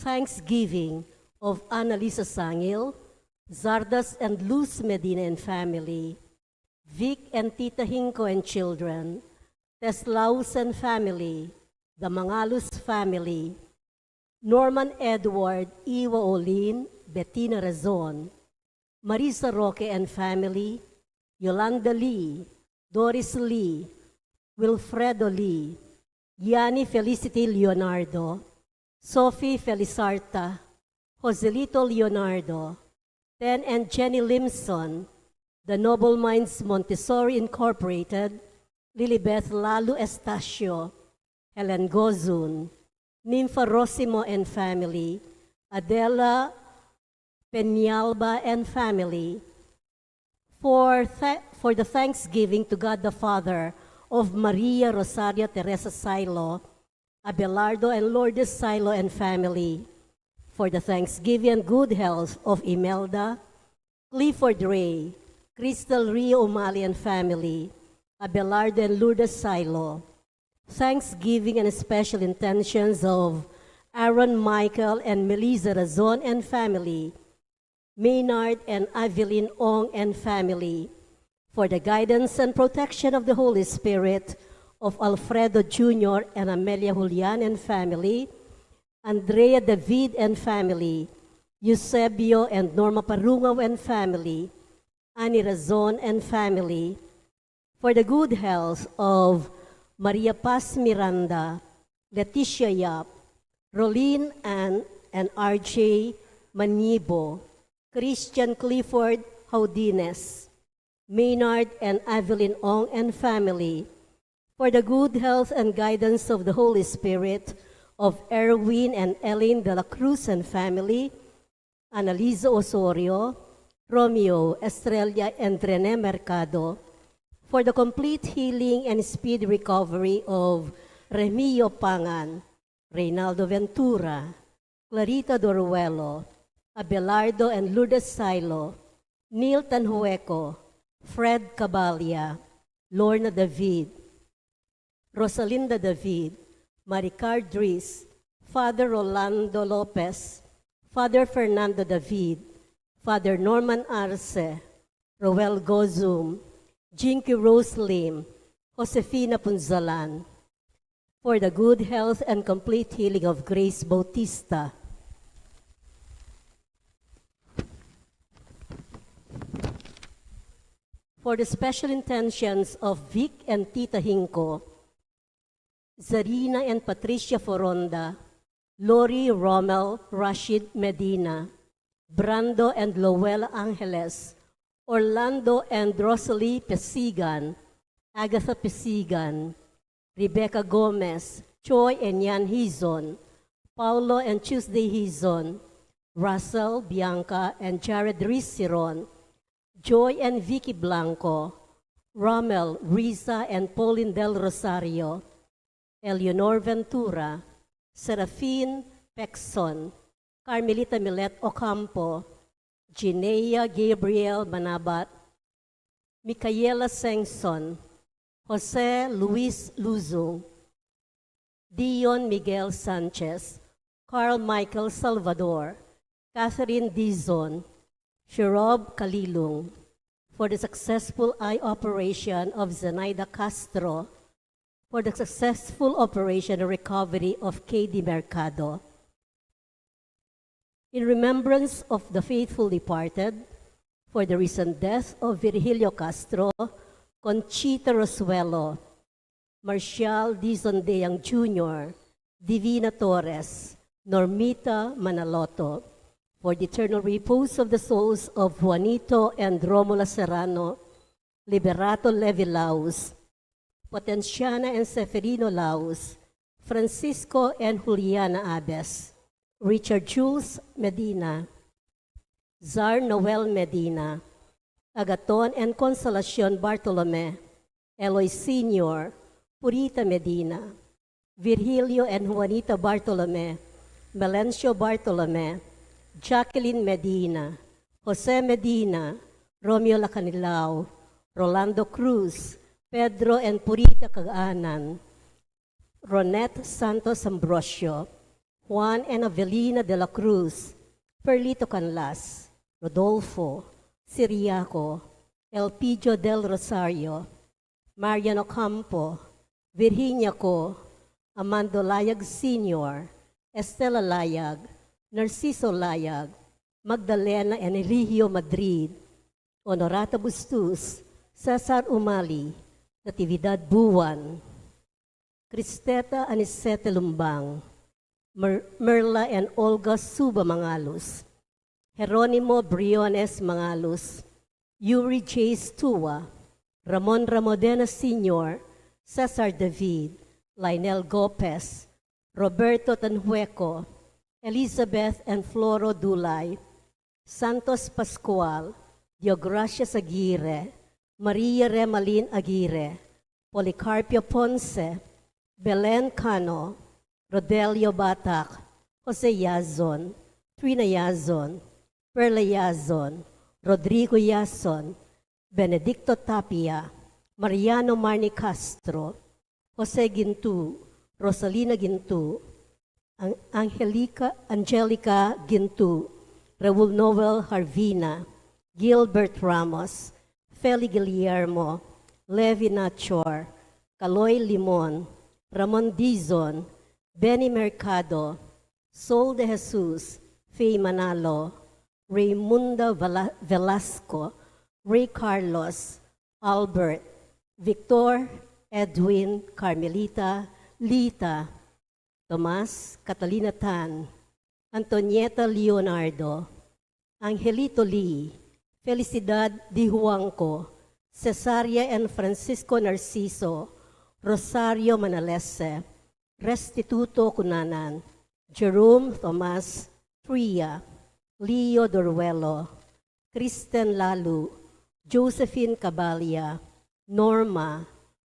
thanksgiving of Annalisa Sangil, Zardas and Luz Medina and family, Vic and Tita Hinko and children, Teslaus and family, the Mangalus family, Norman Edward, Iwa Olin, Bettina Razon, Marisa Roque and family, Yolanda Lee, Doris Lee, Wilfredo Lee, Yanni Felicity Leonardo, Sophie Felizarta, Joselito Leonardo, Ten and Jenny Limson, the Noble Minds Montessori Incorporated, Lilibeth Lalu Estacio, Helen Gozun, Nympha Rosimo and family, Adela Peñalba and family, for the thanksgiving to God the Father of Maria Rosaria Teresa Silo, Abelardo and Lourdes Silo and family, for the thanksgiving and good health of Imelda, Clifford Ray, Crystal Rio Umali and family, Abelardo and Lourdes Silo, thanksgiving and special intentions of Aaron Michael and Melissa Razon and family, Maynard and Evelyn Ong and family, for the guidance and protection of the Holy Spirit of Alfredo Jr. and Amelia Julian and family, Andrea David and family, Eusebio and Norma Parungaw and family, Annie Razon and family, for the good health of Maria Paz Miranda, Leticia Yap, Rolene Ann and RJ Manibo, Christian Clifford Haudines, Maynard and Evelyn Ong and family, for the good health and guidance of the Holy Spirit of Erwin and Ellen de la Cruz and family, Annalisa Osorio, Romeo, Estrella, and Rene Mercado, for the complete healing and speedy recovery of Remio Pangan, Reynaldo Ventura, Clarita Doruelo, Abelardo and Lourdes Silo, Neil Tanhueco, Fred Cabalia, Lorna David, Rosalinda David, Maricar Dries, Father Rolando Lopez, Father Fernando David, Father Norman Arce, Roel Gozum, Jinky Rose Lim, Josefina Punzalan, for the good health and complete healing of Grace Bautista, for the special intentions of Vic and Tita Hinko, Zarina and Patricia Foronda, Lori Rommel Rashid Medina, Brando and Lowell Angeles, Orlando and Rosalie Pesigan, Agatha Pesigan, Rebecca Gomez, Choi and Yan Hizon, Paulo and Tuesday Hizon, Russell, Bianca, and Jared Risiron, Joy and Vicky Blanco, Rommel, Risa, and Pauline Del Rosario, Eleanor Ventura, Serafine Pexon, Carmelita Milet Ocampo, Ginea Gabriel Manabat, Micaela Sengson, Jose Luis Luzong, Dion Miguel Sanchez, Carl Michael Salvador, Catherine Dizon, Sherob Kalilung, for the successful eye operation of Zenaida Castro, for the successful operation and recovery of K.D. Mercado. In remembrance of the faithful departed, for the recent death of Virgilio Castro, Conchita Rosuelo, Marcial Dizon Deang Jr., Divina Torres, Normita Manaloto, for the eternal repose of the souls of Juanito and Romula Serrano, Liberato Levi Laus, Potenciana and Seferino Laus, Francisco and Juliana Abes, Richard Jules Medina, Zar Noel Medina, Agaton and Consolacion Bartolome, Eloy Sr., Purita Medina, Virgilio and Juanita Bartolome, Melencio Bartolome, Jacqueline Medina, Jose Medina, Romeo Lacanilao, Rolando Cruz, Pedro and Purita Caganan, Ronette Santos Ambrosio, Juan and Avelina de la Cruz, Perlito Canlas, Rodolfo, Siriaco, Elpidio del Rosario, Mariano Campo, Virginia Co, Amando Layag Sr., Estela Layag, Narciso Layag, Magdalena and Eligio Madrid, Honorata Bustus, Cesar Umali, Natividad Buwan, Cristeta Anisete Lumbang, Merla and Olga Suba Mangalos, Jeronimo Briones Mangalos, Yuri J. Stua, Ramon Ramodena Sr., Cesar David, Lionel Gopez, Roberto Tanhueco, Elizabeth and Floro Dulay, Santos Pascual, Diogracias Aguirre, Maria Remalin Aguirre, Policarpio Ponce, Belen Cano, Rodelio Batak, Jose Yazon, Trina Yazon, Perla Yazon, Rodrigo Yazon, Benedicto Tapia, Mariano Marni Castro, Jose Gintu, Rosalina Gintu, Angelica Gintu, Raul Noel Harvina, Gilbert Ramos, Feli Guillermo, Levi Nachor, Caloy Limon, Ramon Dizon, Benny Mercado, Sol de Jesus, Faye Manalo, Raymunda Velasco, Ray Carlos, Albert, Victor, Edwin, Carmelita, Lita, Tomas, Catalina Tan, Antonieta Leonardo, Angelito Lee, Felicidad Di Juanco, Cesaria and Francisco Narciso, Rosario Manalese, Restituto Cunanan, Jerome Tomas Tria, Leo Doruelo, Kristen Lalu, Josephine Cabalia, Norma,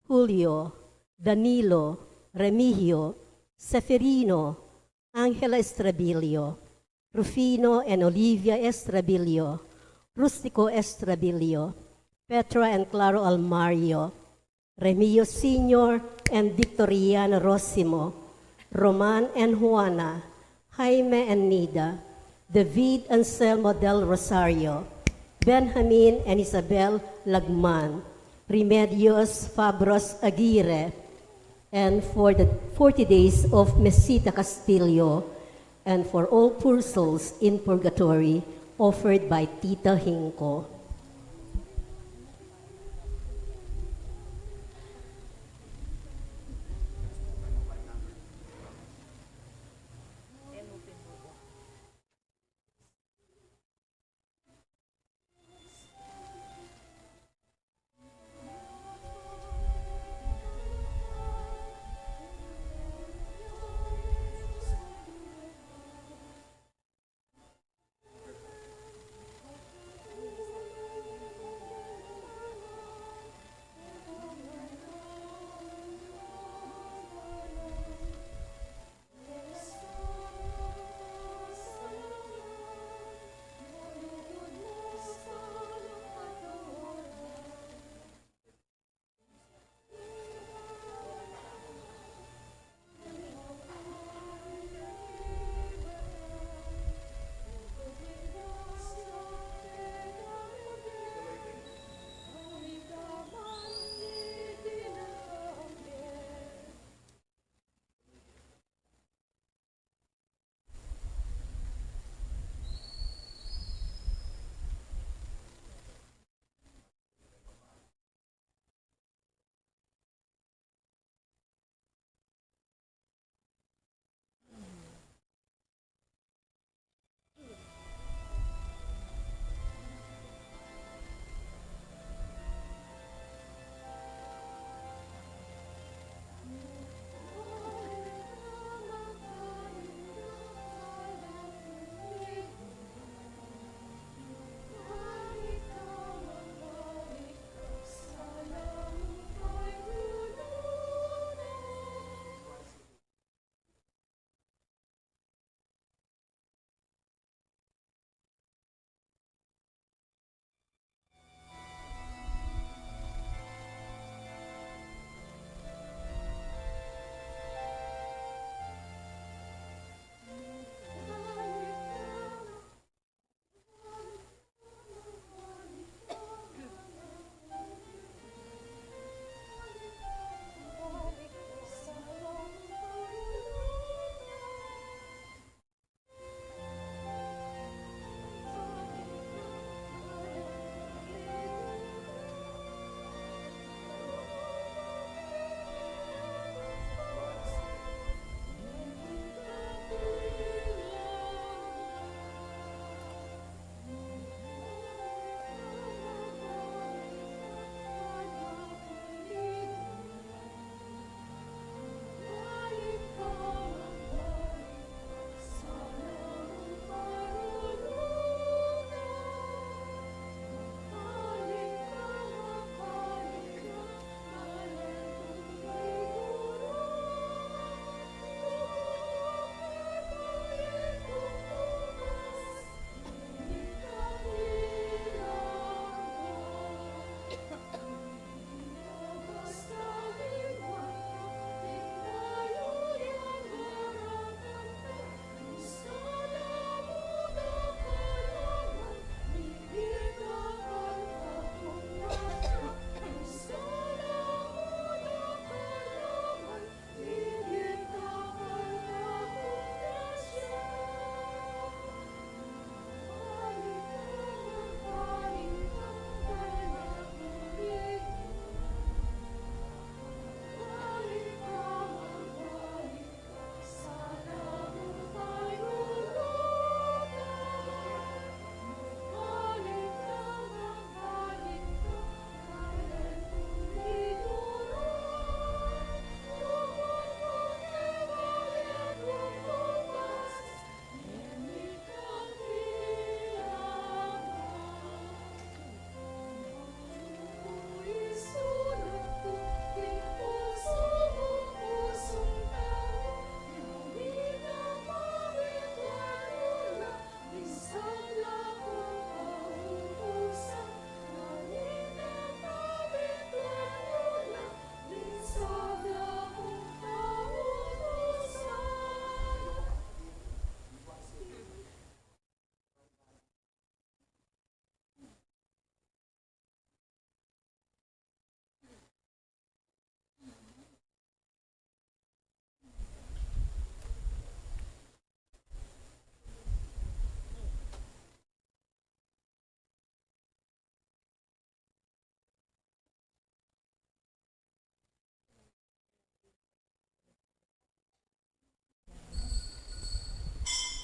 Julio, Danilo, Remigio, Seferino, Angela Estrabilio, Rufino and Olivia Estrabilio, Rustico Estrabilio, Petra and Claro Almario, Remio Sr. and Victoriana Rosimo, Roman and Juana, Jaime and Nida, David Anselmo del Rosario, Benjamin and Isabel Lagman, Remedios Fabros Aguirre, and for the 40 days of Mesita Castillo, and for all poor souls in purgatory, offered by Tita Hinko.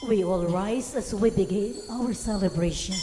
We all rise as we begin our celebration.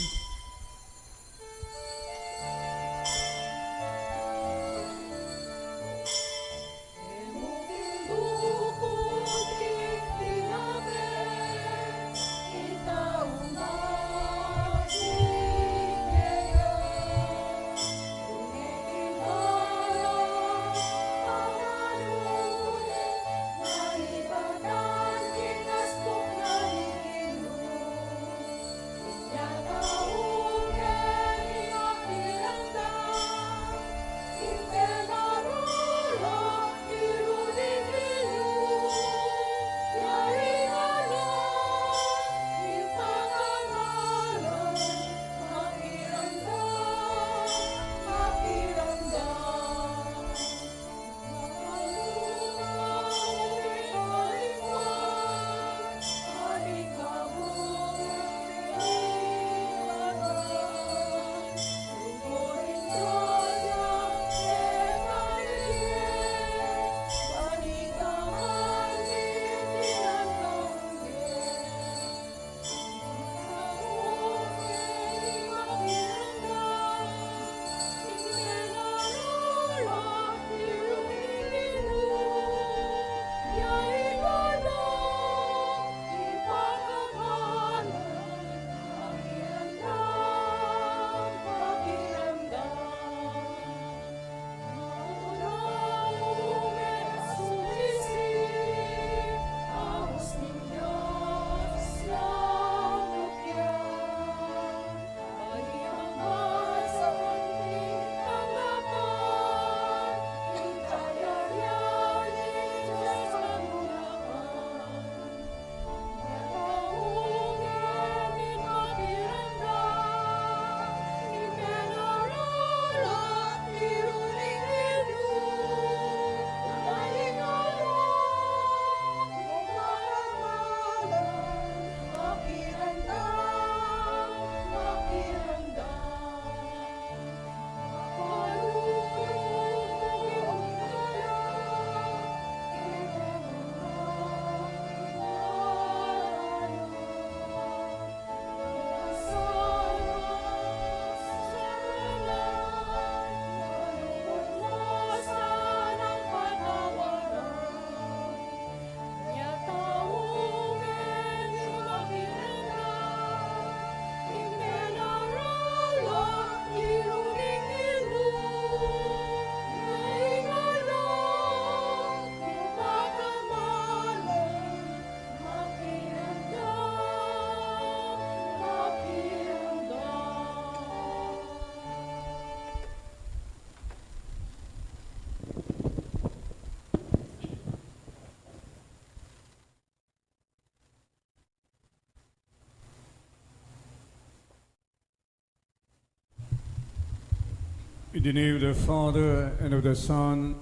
In the name of the Father, and of the Son,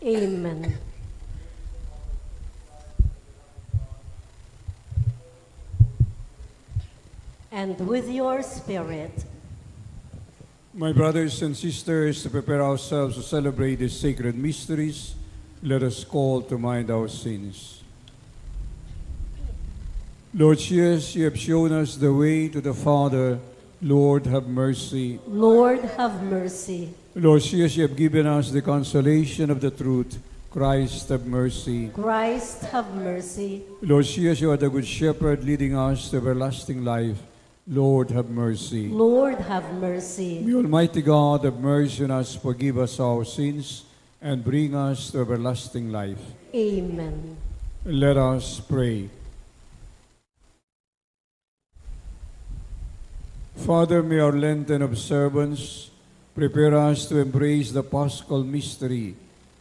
Amen. And with your spirit, my brothers and sisters, to prepare ourselves to celebrate these sacred mysteries, let us call to mind our sins. Lord Jesus, you have shown us the way to the Father. Lord, have mercy. Lord, have mercy. Lord Jesus, you have given us the consolation of the truth. Christ, have mercy. Christ, have mercy. Lord Jesus, you are the good shepherd leading us to everlasting life. Lord, have mercy. Lord, have mercy. May Almighty God have mercy on us, forgive us our sins, and bring us to everlasting life. Amen. Let us pray. Father, may our Lenten observance prepare us to embrace the Paschal mystery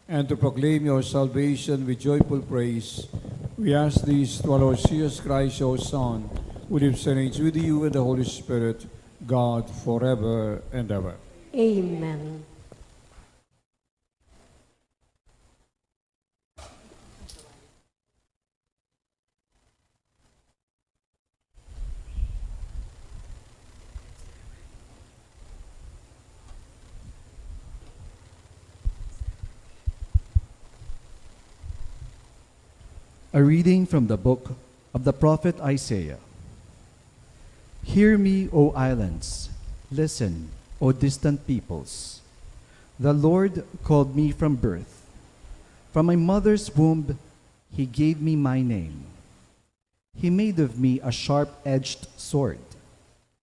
and to proclaim your salvation with joyful praise. We ask this through our Lord Jesus Christ, your Son, who lives and reigns with you and the Holy Spirit, God, forever and ever. Amen. A reading from the book of the prophet Isaiah. Hear me, O islands. Listen, O distant peoples. The Lord called me from birth. From my mother's womb, he gave me my name. He made of me a sharp-edged sword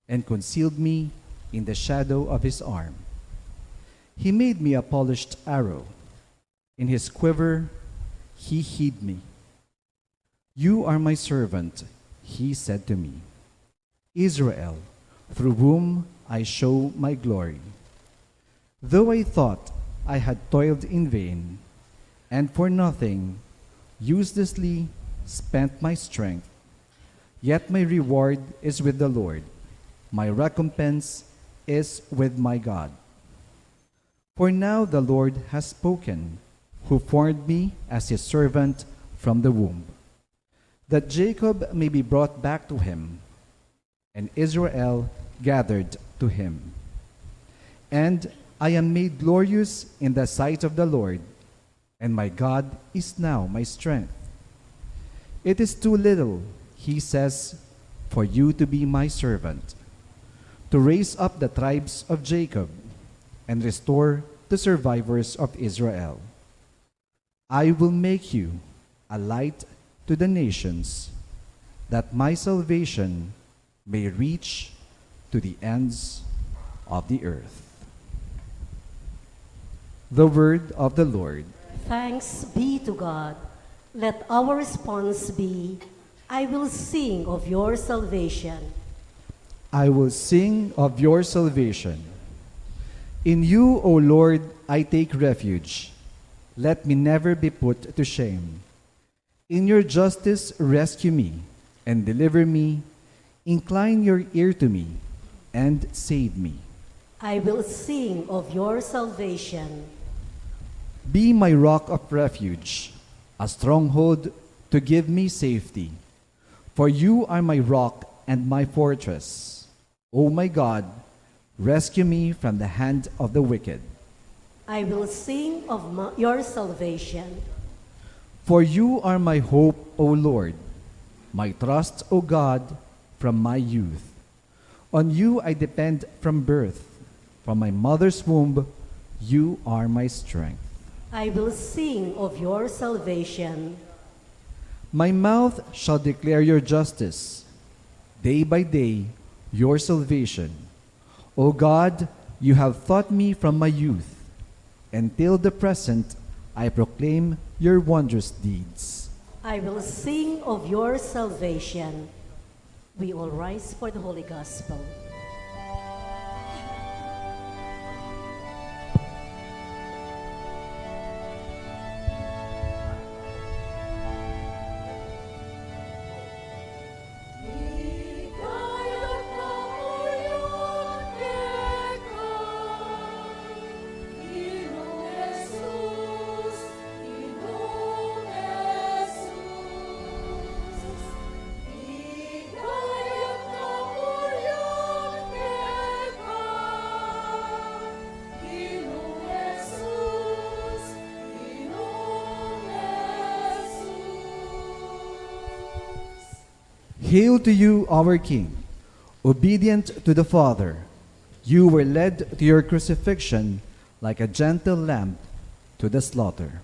and concealed me in the shadow of his arm. He made me a polished arrow. In his quiver, he hid me. You are my servant, he said to me, Israel, through whom I show my glory. Though I thought I had toiled in vain, and for nothing, uselessly spent my strength, yet my reward is with the Lord, my recompense is with my God. For now the Lord has spoken, who formed me as his servant from the womb, that Jacob may be brought back to him, and Israel gathered to him. And I am made glorious in the sight of the Lord, and my God is now my strength. It is too little, he says, for you to be my servant, to raise up the tribes of Jacob and restore the survivors of Israel. I will make you a light to the nations, that my salvation may reach to the ends of the earth. The word of the Lord. Thanks be to God. Let our response be, I will sing of your salvation. I will sing of your salvation. In you, O Lord, I take refuge. Let me never be put to shame. In your justice, rescue me and deliver me. Incline your ear to me and save me. I will sing of your salvation. Be my rock of refuge, a stronghold to give me safety. For you are my rock and my fortress. O my God, rescue me from the hand of the wicked. I will sing of your salvation. For you are my hope, O Lord, my trust, O God, from my youth. On you I depend from birth. From my mother's womb, you are my strength. I will sing of your salvation. My mouth shall declare your justice, day by day your salvation. O God, you have taught me from my youth. Until the present, I proclaim your wondrous deeds. I will sing of your salvation. We all rise for the Holy Gospel. Hail to you, our King, obedient to the Father. You were led to your crucifixion like a gentle lamb to the slaughter.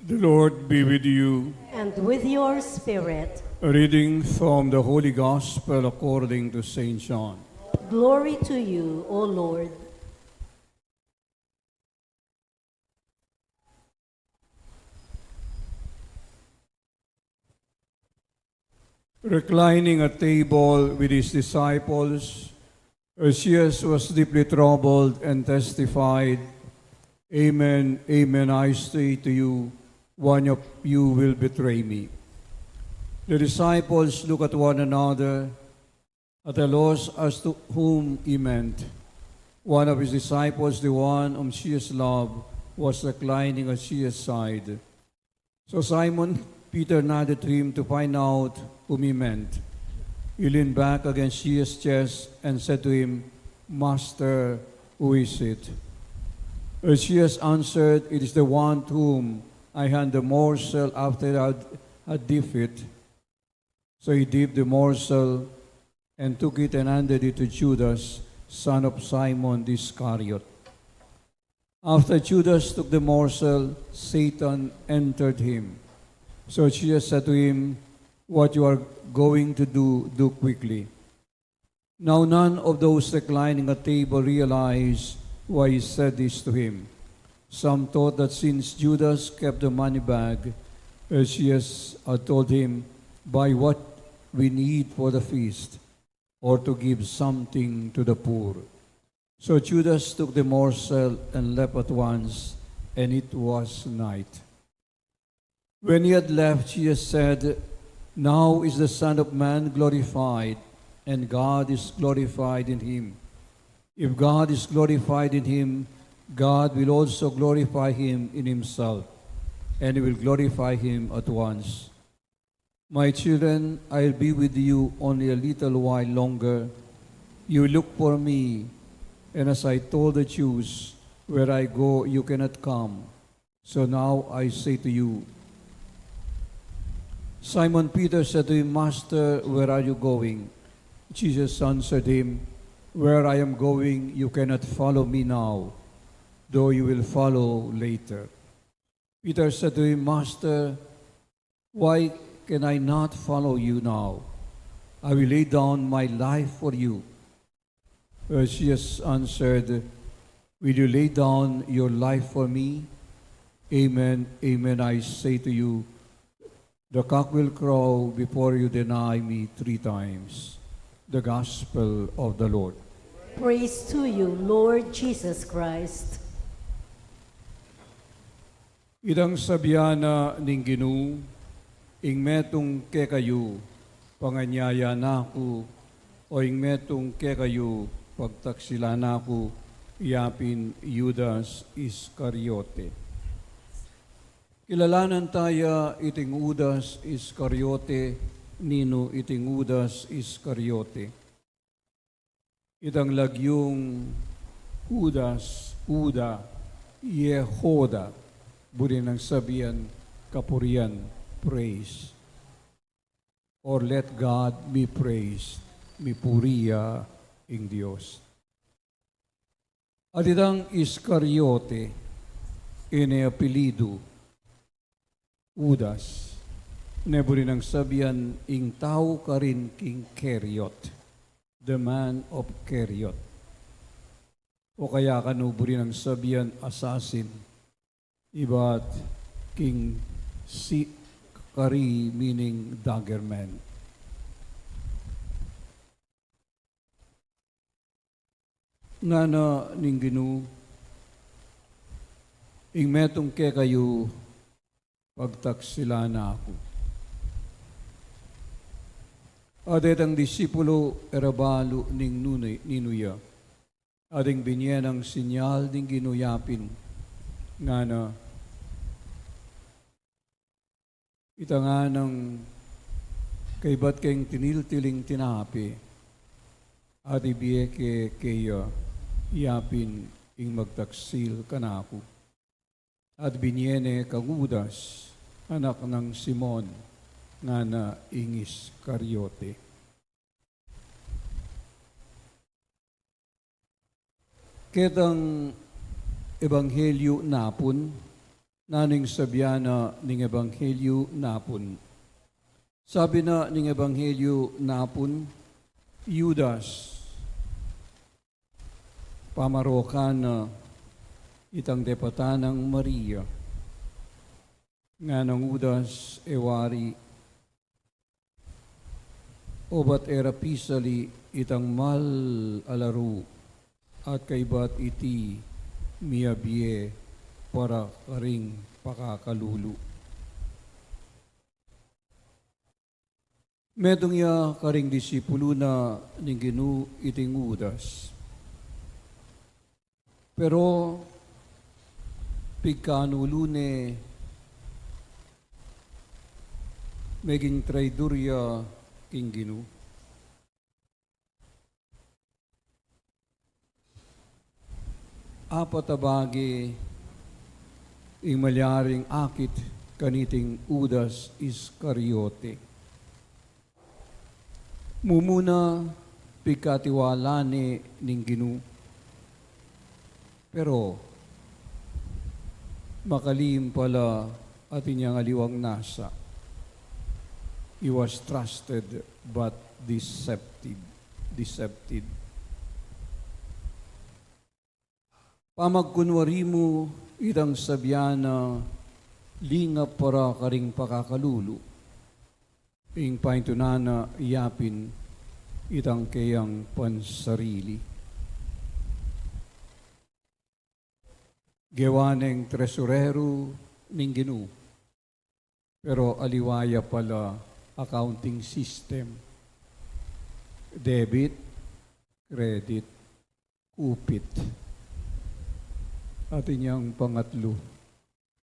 The Lord be with you. And with your spirit. A reading from the Holy Gospel according to St. John. Glory to you, O Lord. Reclining at table with his disciples, Jesus was deeply troubled and testified, Amen, amen, I say to you, one of you will betray me. The disciples look at one another, at a loss as to whom he meant. One of his disciples, the one whom Jesus loved, was reclining at Jesus' side. So Simon Peter nodded to him to find out whom he meant. He leaned back against Jesus' chest and said to him, Master, who is it? Jesus answered, It is the one to whom I hand the morsel after I had dipped it. So he dipped the morsel and took it and handed it to Judas, son of Simon the Iscariot. After Judas took the morsel, Satan entered him. So Jesus said to him, What you are going to do, do quickly. Now none of those reclining at table realized why he said this to him. Some thought that since Judas kept the money bag, Jesus had told him, Buy what we need for the feast, or to give something to the poor. So Judas took the morsel and left at once, and it was night. When he had left, Jesus said, Now is the Son of Man glorified, and God is glorified in him. If God is glorified in him, God will also glorify him in himself, and he will glorify him at once. My children, I'll be with you only a little while longer. You look for me, and as I told the Jews, where I go, you cannot come. So now I say to you. Simon Peter said to him, Master, where are you going? Jesus answered him, Where I am going, you cannot follow me now, though you will follow later. Peter said to him, Master, why can I not follow you now? I will lay down my life for you. Jesus answered, Will you lay down your life for me? Amen, amen, I say to you, the cock will crow before you deny me 3 times. The Gospel of the Lord. Praise to you, Lord Jesus Christ. Idang sabiana ning Ginoo, ing metong ke kayo, panganyaya naku, o ing metong ke kayo, pagtaksila naku, yapin Judas Iscariote. Kilalanan tayo iting Judas Iscariote, nino iting Judas Iscariote. Itang lagyong Judas, Uda, Yehoda, buri ng sabihan, kapurian, praise. Or let God be praised, mi puriya ing Diyos. At itang Iscariote, ine apelido, Judas, neburi ng sabihan, ing tao ka rin king Keriot, the man of Keriot. O kaya kanuburi ng sabihan, assassin, iba't king Kari, meaning dagger man. Nga na ning Ginoo, ing metong ke kayo, pagtaksila na ako. Adet ang disipulo erabalo ning ninuya. Ading binyen ang sinyal ding ginuyapin nga na itanga ng kaibat kayong tiniltiling tinapi at ibiyeke kaya yapin ing magtaksil kanako. At binyene kagudas, anak ng Simon, nga na ingis Karyote. Ketang ebanghelyo napon, naning sabyana ning ebanghelyo napon. Sabi na ning ebanghelyo napon, Judas, pamarokan na itang depatanang Maria, nga ng Judas ewari, obat era pisali itang mal alaru at kaibat iti miabie para karing pakakalulu. Medong ya karing disipulo na ning Ginu iting udas. Pero pigkanulune meging traidorya king Ginu. Apat abagi imalyaring akit kaniting udas Iscariote. Mumuna pigkatiwala ni ning Ginu. Pero makalim pala at inyang aliwang nasa. He was trusted but deceptive. Pamagkunwari mo itang sabyana lingap para karing pakakalulu. Ing paintunana iyapin itang kayang pansarili. Gewaneng tresurero ning Ginu. Pero aliwaya pala accounting system. Debit, credit, kupit. At inyang pangatlo,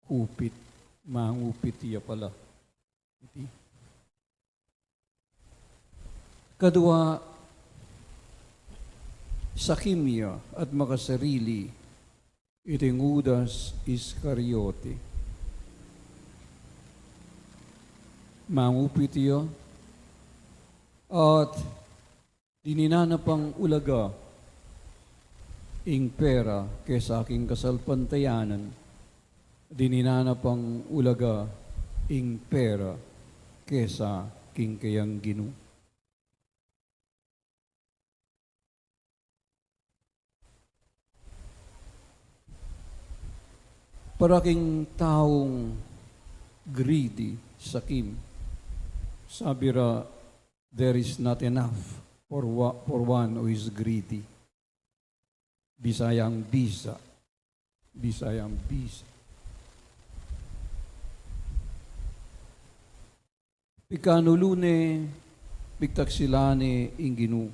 kupit. Mangupit iya pala. Iti. Kadua, sa kimya at makasarili, iting udas Iscariote. Mangupit iyo, at dininanapang ulaga ing pera kesa aking kasalpantayanan, dininanapang ulaga ing pera kesa king kayang Ginu. Paraking taong greedy, sakim, sabi ra, there is not enough for one who is greedy. Bisayang bisa. Pikanulune, pigtaksilane ing Ginu.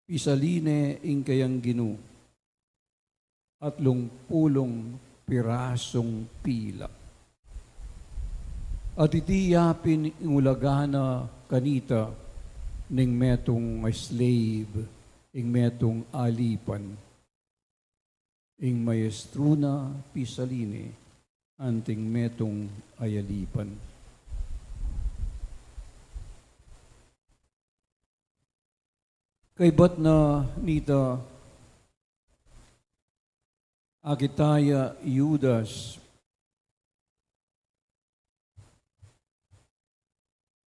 Pisaline ing kayang Ginu. At pulong pirasong pila. At itiyapin ingulagana kanita ning metong slave, ing metong alipan, ing maestruna pisaline, anting metong ayalipan. Kay ba't na nita agitaya Judas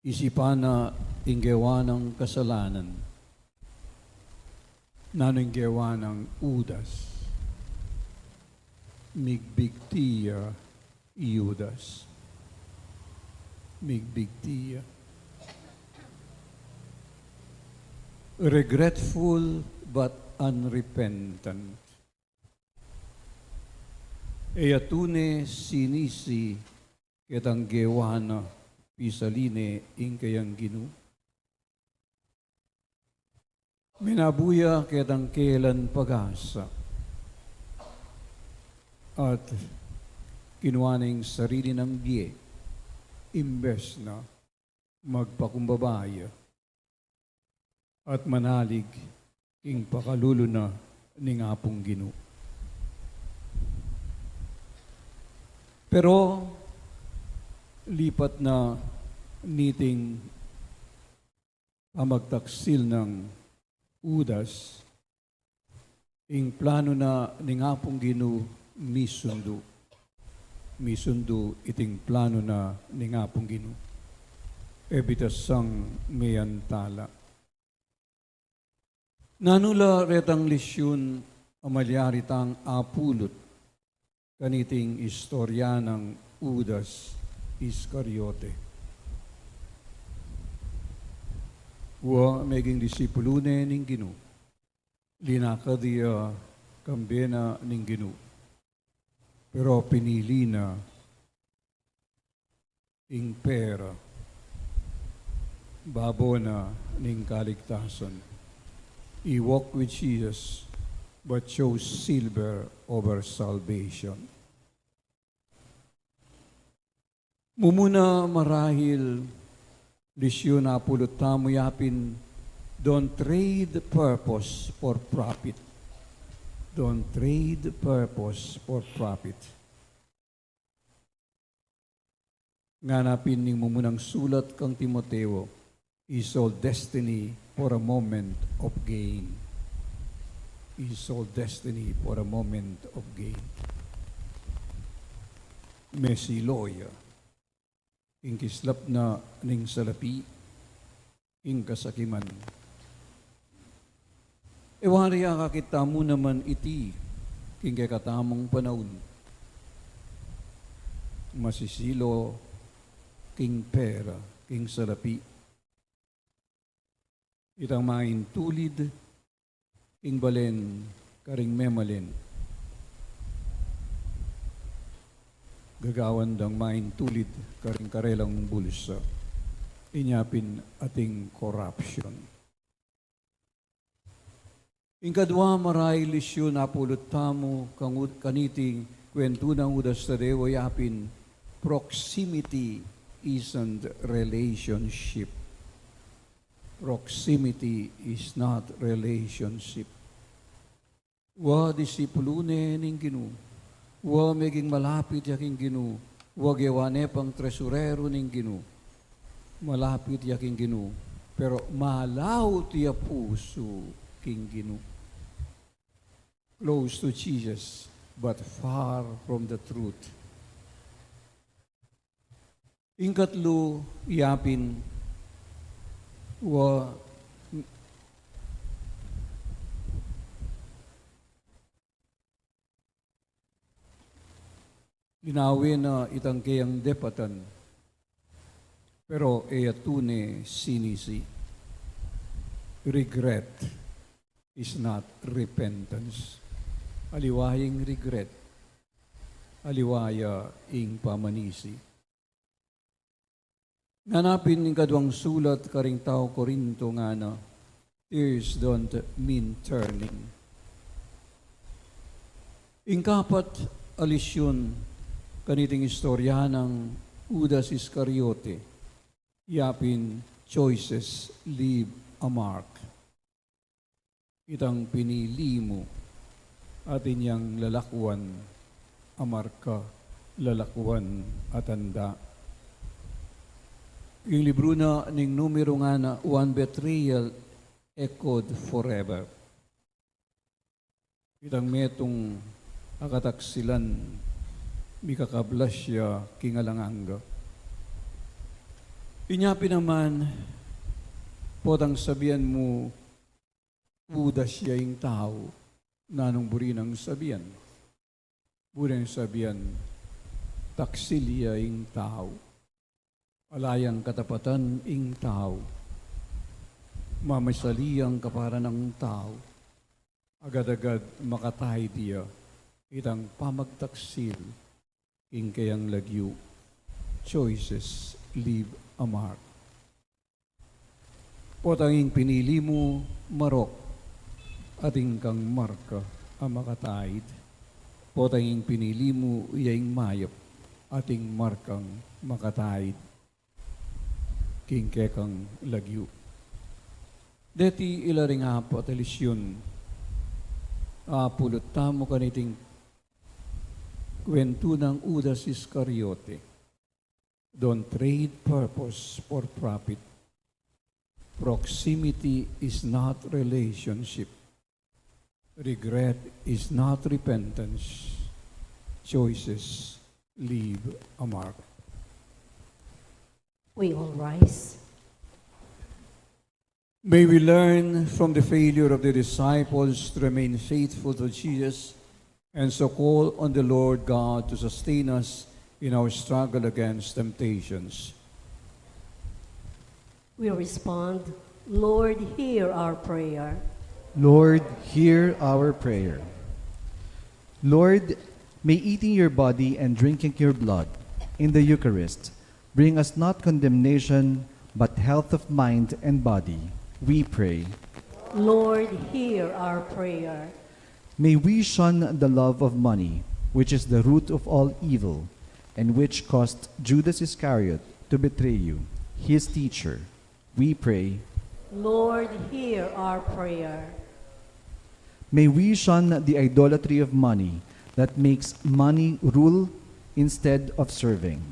isipana inggewa ng kasalanan naninggewa ng udas migbigtiya Judas migbigtiya regretful but unrepentant. Eyatune sinisi ketang gewana pisaline ing kayang Ginu. Minabuya ketang kelan pag-asa. At kinuwaning sarili ng biye imbes na magpakumbabaya at manalig ing pakalulo na ning apong Ginu. Pero lipat na niting pamagtaksil ng udas, ing plano na ning apong Ginu misundo. Misundo iting plano na ning apong Ginu. Ebitasang mayantala. Nanula retang lisyon amalyaritang apulot kaniting istorya ng Judas Iscariote. Wa meging disipulo ning Ginoo. Linakad iya kambena ning Ginoo. Pero pinili na ing pera, babo na ning kaligtasan. He walked with Jesus, but chose silver over salvation. Mumuna marahil lisyon na pulot tamo yapin, don't trade purpose for profit. Don't trade purpose for profit. Nganapin ning mumunang sulat kang Timoteo, he sold destiny for a moment of gain. He sold destiny for a moment of gain. Mesiloya, ing kislap na ning salapi, ing kasakiman. Ewari kakita mo naman iti, king katamong panahon. Masisilo, king pera, king salapi. Itang main tulid, king balen, karing memalen. Gagawan dang main tulid, karing karelang bulsa. Inyapin ating corruption. Ingkadwa maray lisyon napulot tamo kaniting kwento ng udas na dewa yapin, proximity isn't relationship. Proximity is not relationship. Wa disipulo ning Ginoo, wa meging malapit yaking Ginoo, wa gewane pang tresurero ning Ginoo. Malapit yaking Ginoo, pero malaw tiya puso king Ginoo. Close to Jesus, but far from the truth. Ingkatlo, yapin, wa linawin na itang kayang depatan, pero eyatune sinisi. Regret is not repentance. Aliwayang regret, aliwaya ing pamanisi. Nanapin ng kadwang sulat karing tao Korinto nga na, tears don't mean turning. Ingkapat alisyon kaniting istorya ng Judas Iscariote, yapin choices leave a mark. Itang pinili mo at inyang lalakwan, amarka, lalakwan at tanda. Yung libro na ning numero nga na, one betrayal echoed forever. Itang metong akataksilan, mikakablas siya kingalanganga. Inyapi naman, potang sabihan mo, Judas siya yung tao, nanong buri ng sabihan. Buri ng sabihan, taksilya yung tao. Alayang katapatan ing tao. Mamasaliyang kapara ng tao. Agad-agad makatay diya. Itang pamagtaksil ing kayang lagyo. Choices leave a mark. Potanging pinili mo, marok. Ating kang marka ang makatahid. Potanging pinili mo, iyaing mayap. Ating markang makatahid. King kekang lagyo. Deti ilaring apo at elisyon. Pulot tamo kaniting kwento ng Judas Iscariote. Don't trade purpose for profit. Proximity is not relationship. Regret is not repentance. Choices leave a mark. We all rise. May we learn from the failure of the disciples to remain faithful to Jesus and so call on the Lord God to sustain us in our struggle against temptations. We respond, Lord, hear our prayer. Lord, hear our prayer. Lord, may eating your body and drinking your blood in the Eucharist bring us not condemnation, but health of mind and body. We pray. Lord, hear our prayer. May we shun the love of money, which is the root of all evil, and which caused Judas Iscariot to betray you, his teacher. We pray. Lord, hear our prayer. May we shun the idolatry of money that makes money rule instead of serving.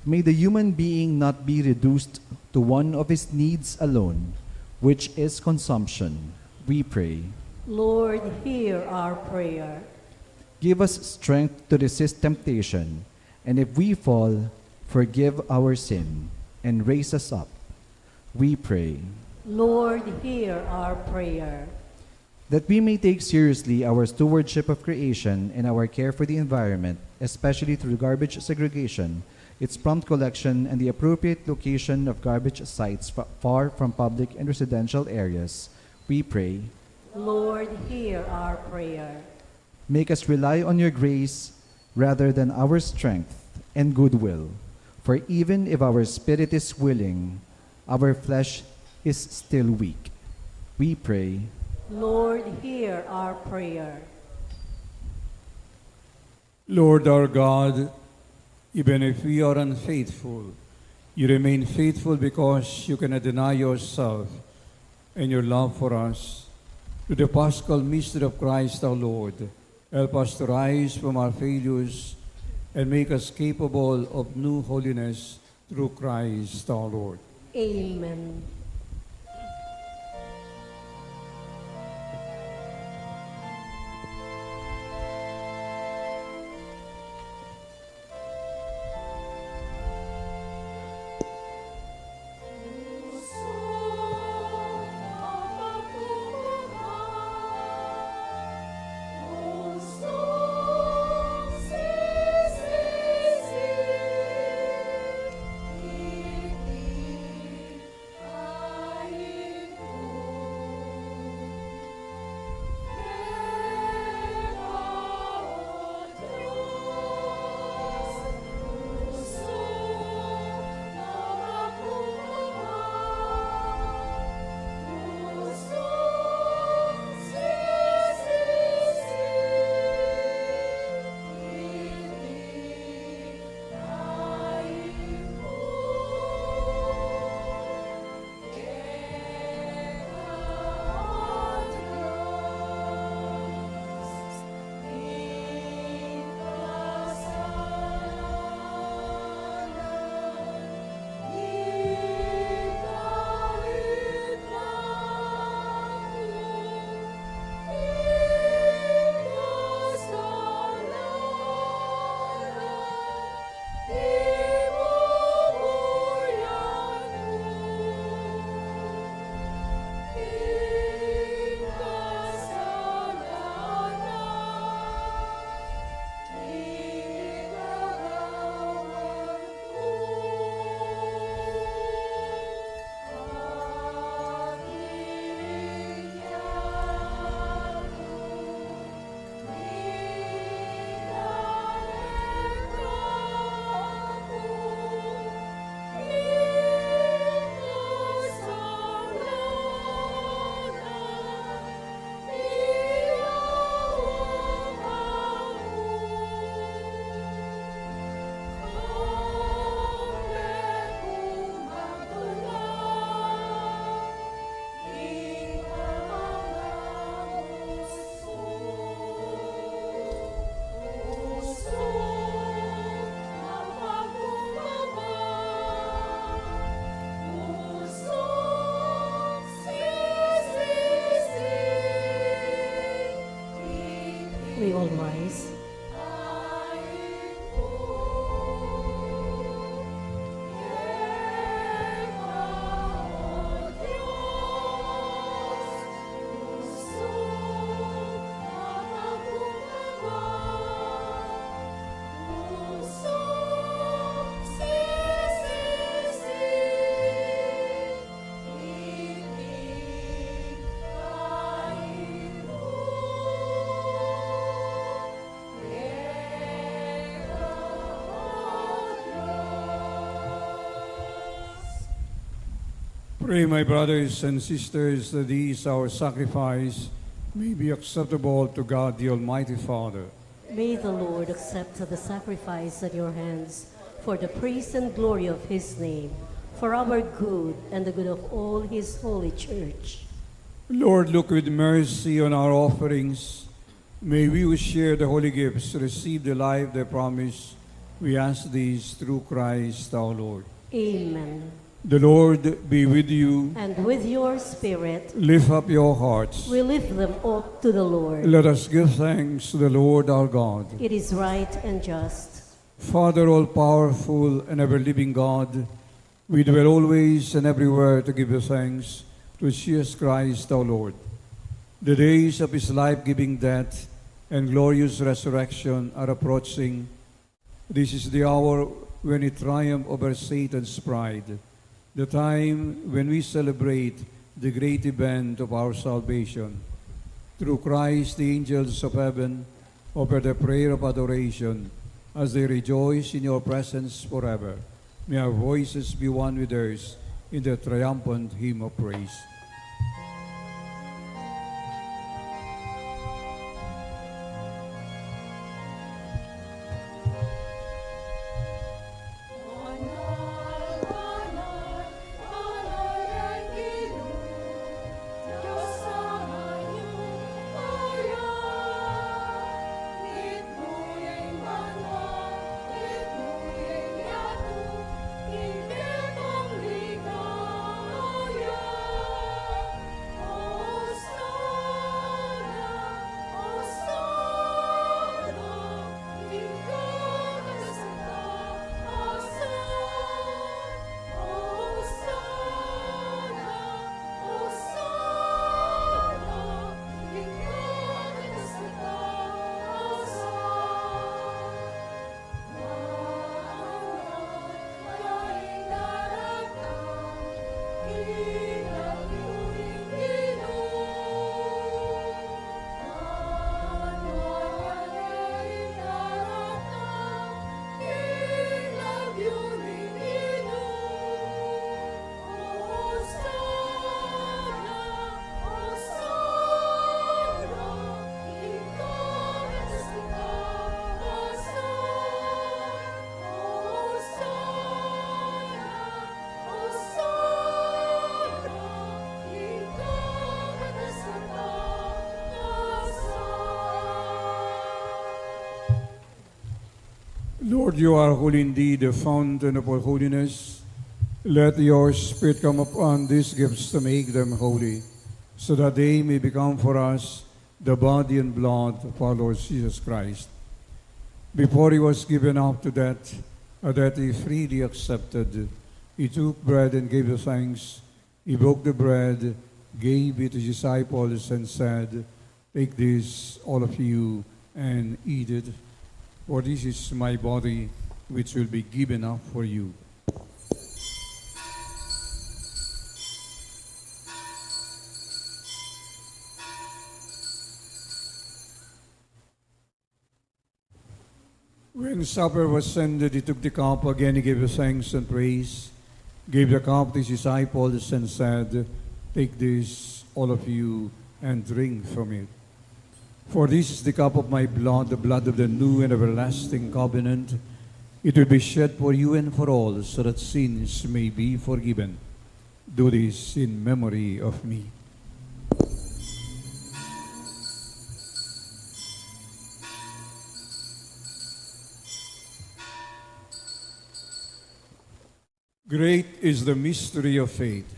May the human being not be reduced to one of his needs alone, which is consumption. We pray. Lord, hear our prayer. Give us strength to resist temptation, and if we fall, forgive our sin and raise us up. We pray. Lord, hear our prayer. That we may take seriously our stewardship of creation and our care for the environment, especially through garbage segregation, its prompt collection, and the appropriate location of garbage sites far from public and residential areas, we pray. Lord, hear our prayer. Make us rely on your grace rather than our strength and goodwill. For even if our spirit is willing, our flesh is still weak. We pray. Lord, hear our prayer. Lord our God, even if we are unfaithful, you remain faithful because you cannot deny yourself and your love for us. To the Paschal mystery of Christ our Lord, help us to rise from our failures and make us capable of new holiness through Christ our Lord. Amen. We all rise. Pray, my brothers and sisters, that these our sacrifice may be acceptable to God the Almighty Father. May the Lord accept the sacrifice at your hands for the praise and glory of his name, for our good and the good of all his holy church. Lord, look with mercy on our offerings. May we who share the holy gifts receive the life they promise. We ask these through Christ our Lord. Amen. The Lord be with you. And with your spirit, Lift up your hearts. we lift them up to the Lord. Let us give thanks to the Lord our God. It is right and just. Father, all-powerful and ever-living God, we dwell always and everywhere to give you thanks through Jesus Christ our Lord. The days of his life-giving death and glorious resurrection are approaching. This is the hour when he triumphed over Satan's pride, the time when we celebrate the great event of our salvation. Through Christ, the angels of heaven offer the prayer of adoration as they rejoice in your presence forever. May our voices be one with theirs in the triumphant hymn of praise. Lord, you are holy indeed, the fountain of all holiness. Let your Spirit come upon these gifts to make them holy, so that they may become for us the body and blood of our Lord Jesus Christ. Before he was given up to death, that he freely accepted, he took bread and gave you thanks. He broke the bread, gave it to his disciples, and said, "Take this, all of you, and eat it. For this is my body, which will be given up for you." When supper was ended, he took the cup again, he gave you thanks and praise, gave the cup to his disciples, and said, "Take this, all of you, and drink from it. For this is the cup of my blood, the blood of the new and everlasting covenant. It will be shed for you and for all, so that sins may be forgiven. Do this in memory of me." Great is the mystery of faith.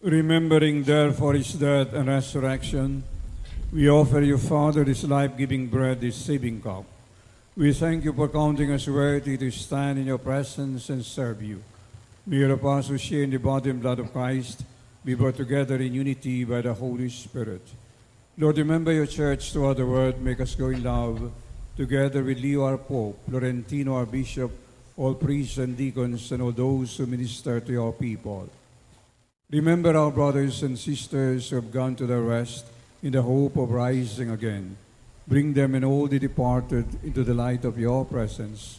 Remembering therefore his death and resurrection, we offer you, Father, this life-giving bread, this saving cup. We thank you for counting us worthy to stand in your presence and serve you. May all of us who share in the body and blood of Christ be brought together in unity by the Holy Spirit. Lord, remember your church throughout the world. Make us go in love, together with Leo our Pope, Florentino our Bishop, all priests and deacons, and all those who minister to your people. Remember our brothers and sisters who have gone to their rest in the hope of rising again. Bring them and all the departed into the light of your presence.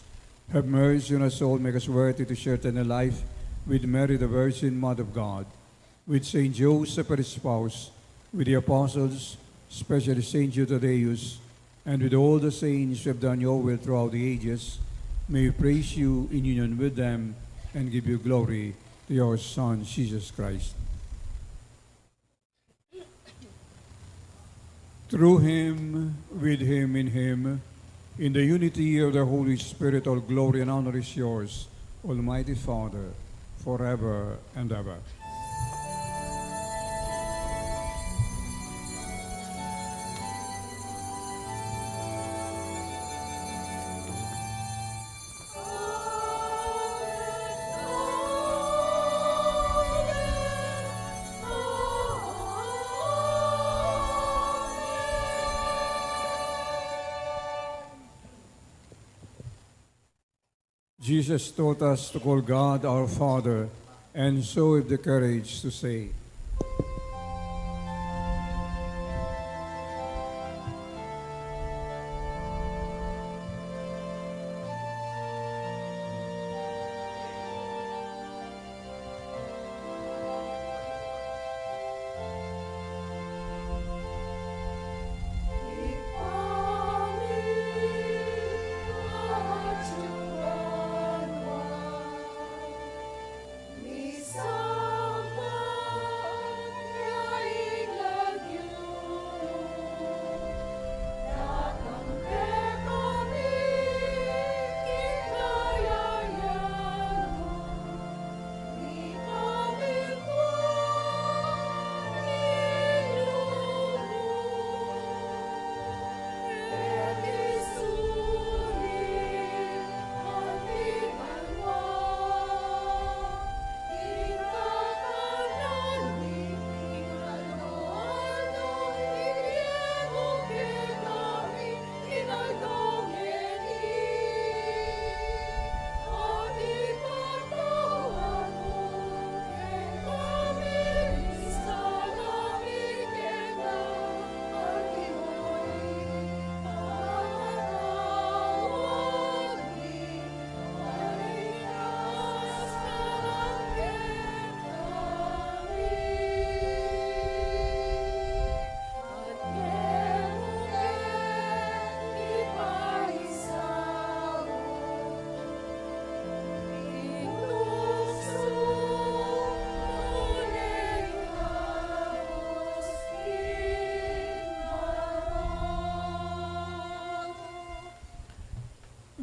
Have mercy on us all. Make us worthy to share eternal life with Mary, the Virgin Mother of God, with Saint Joseph, her spouse, with the apostles, especially Saint Jude, Thaddeus, and with all the saints who have done your will throughout the ages. May we praise you in union with them and give you glory to your Son, Jesus Christ. Through him, with him, in the unity of the Holy Spirit, all glory and honor is yours, Almighty Father, forever and ever. Jesus taught us to call God our Father, and so with the courage to say,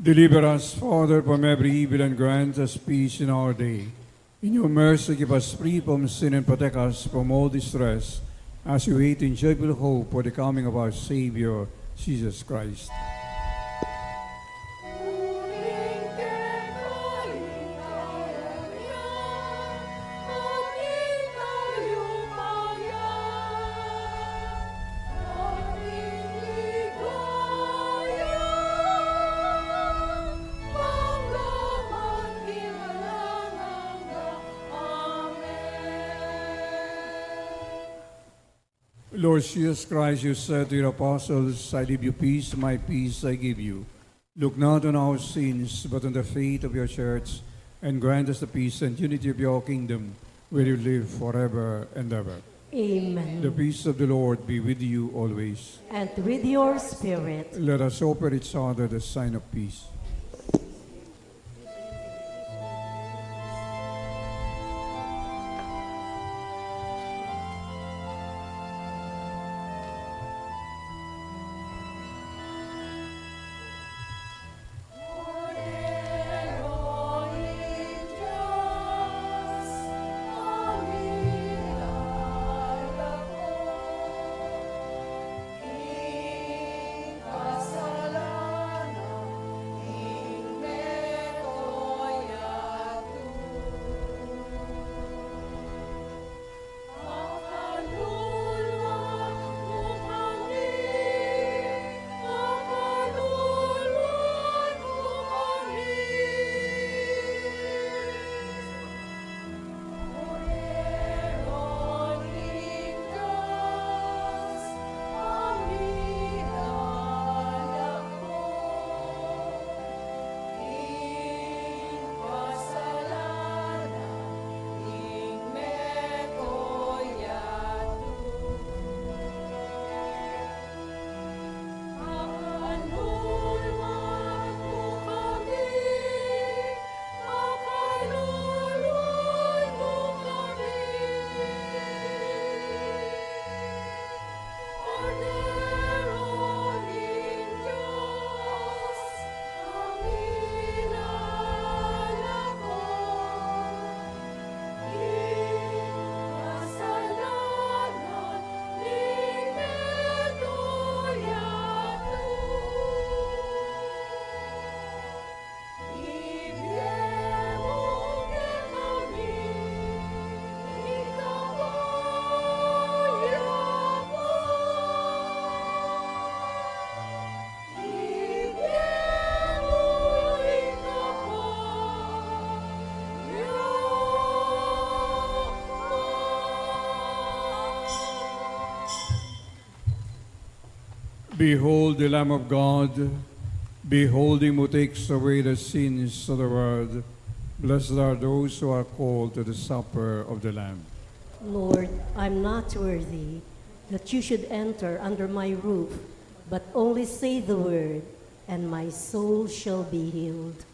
Deliver us, Father, from every evil and grant us peace in our day. In your mercy, keep us free from sin and protect us from all distress, as we wait in joyful hope for the coming of our Savior, Jesus Christ. Lord Jesus Christ, you said to your apostles, I leave you peace, my peace I give you. Look not on our sins, but on the faith of your church, and grant us the peace and unity of your kingdom, where you live forever and ever. Amen. The peace of the Lord be with you always. And with your spirit. Let us offer each other the sign of peace. Behold the Lamb of God. Behold him who takes away the sins of the world. Blessed are those who are called to the supper of the Lamb. Lord, I'm not worthy that you should enter under my roof, but only say the word, and my soul shall be healed.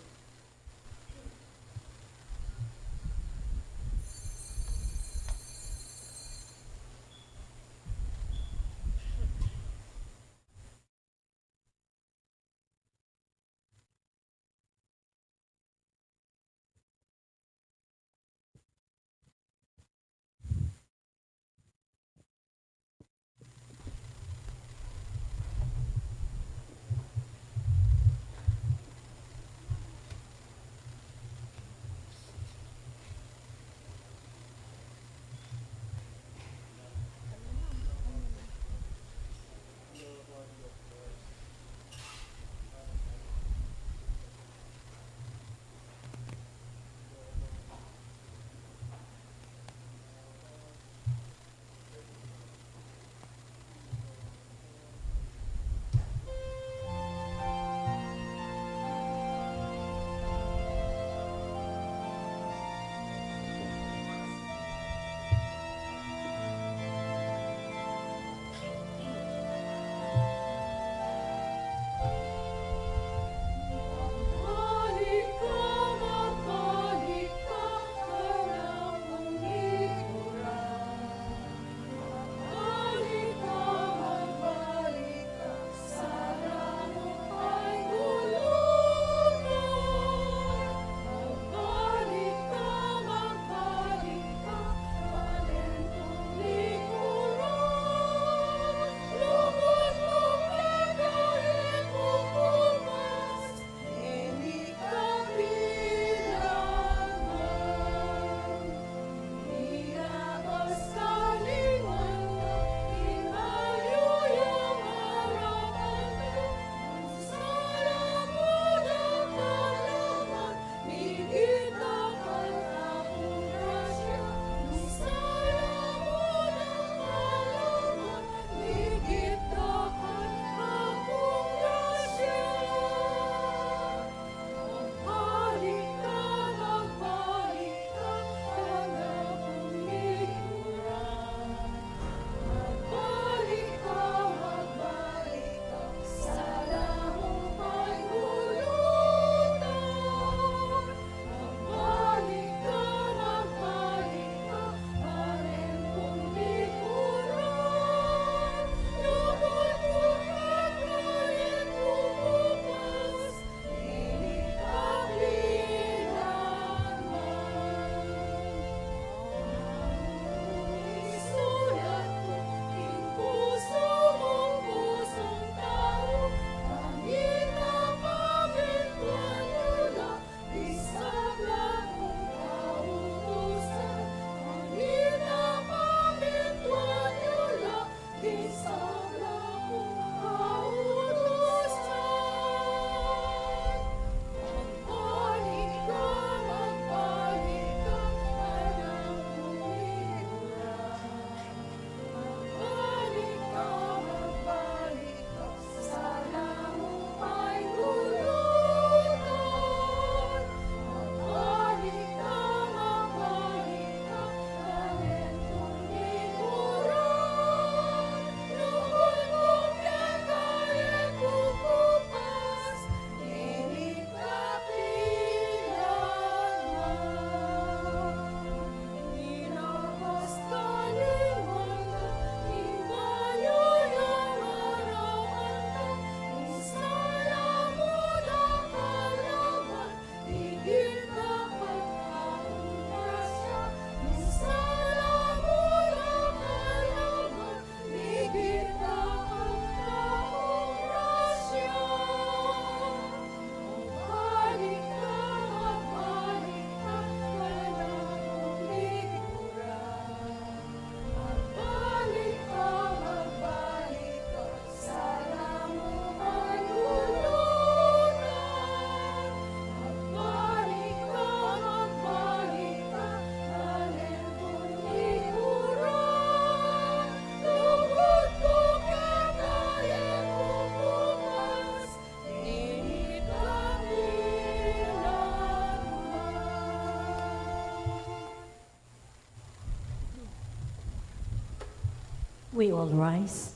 We all rise.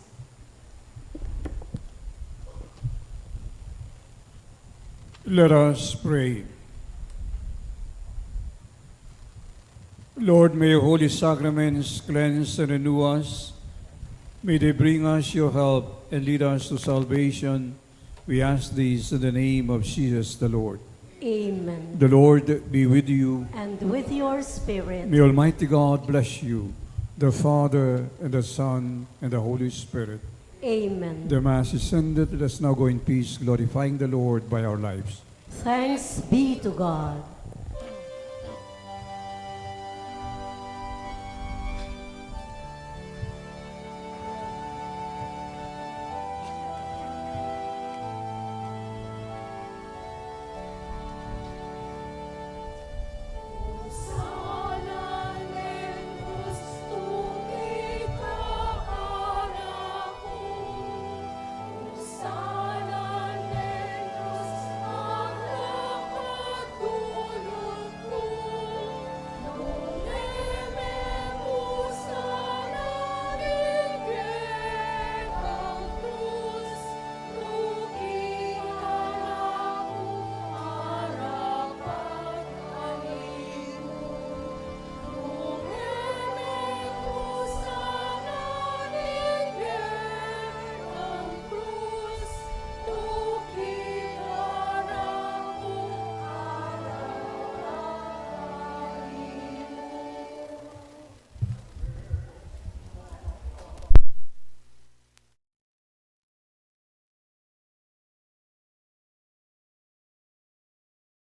Let us pray. Lord, may your holy sacraments cleanse and renew us. May they bring us your help and lead us to salvation. We ask these in the name of Jesus the Lord. Amen. The Lord be with you. And with your spirit. May Almighty God bless you, the Father, and the Son, and the Holy Spirit. Amen. The Mass is ended. Let us now go in peace, glorifying the Lord by our lives. Thanks be to God.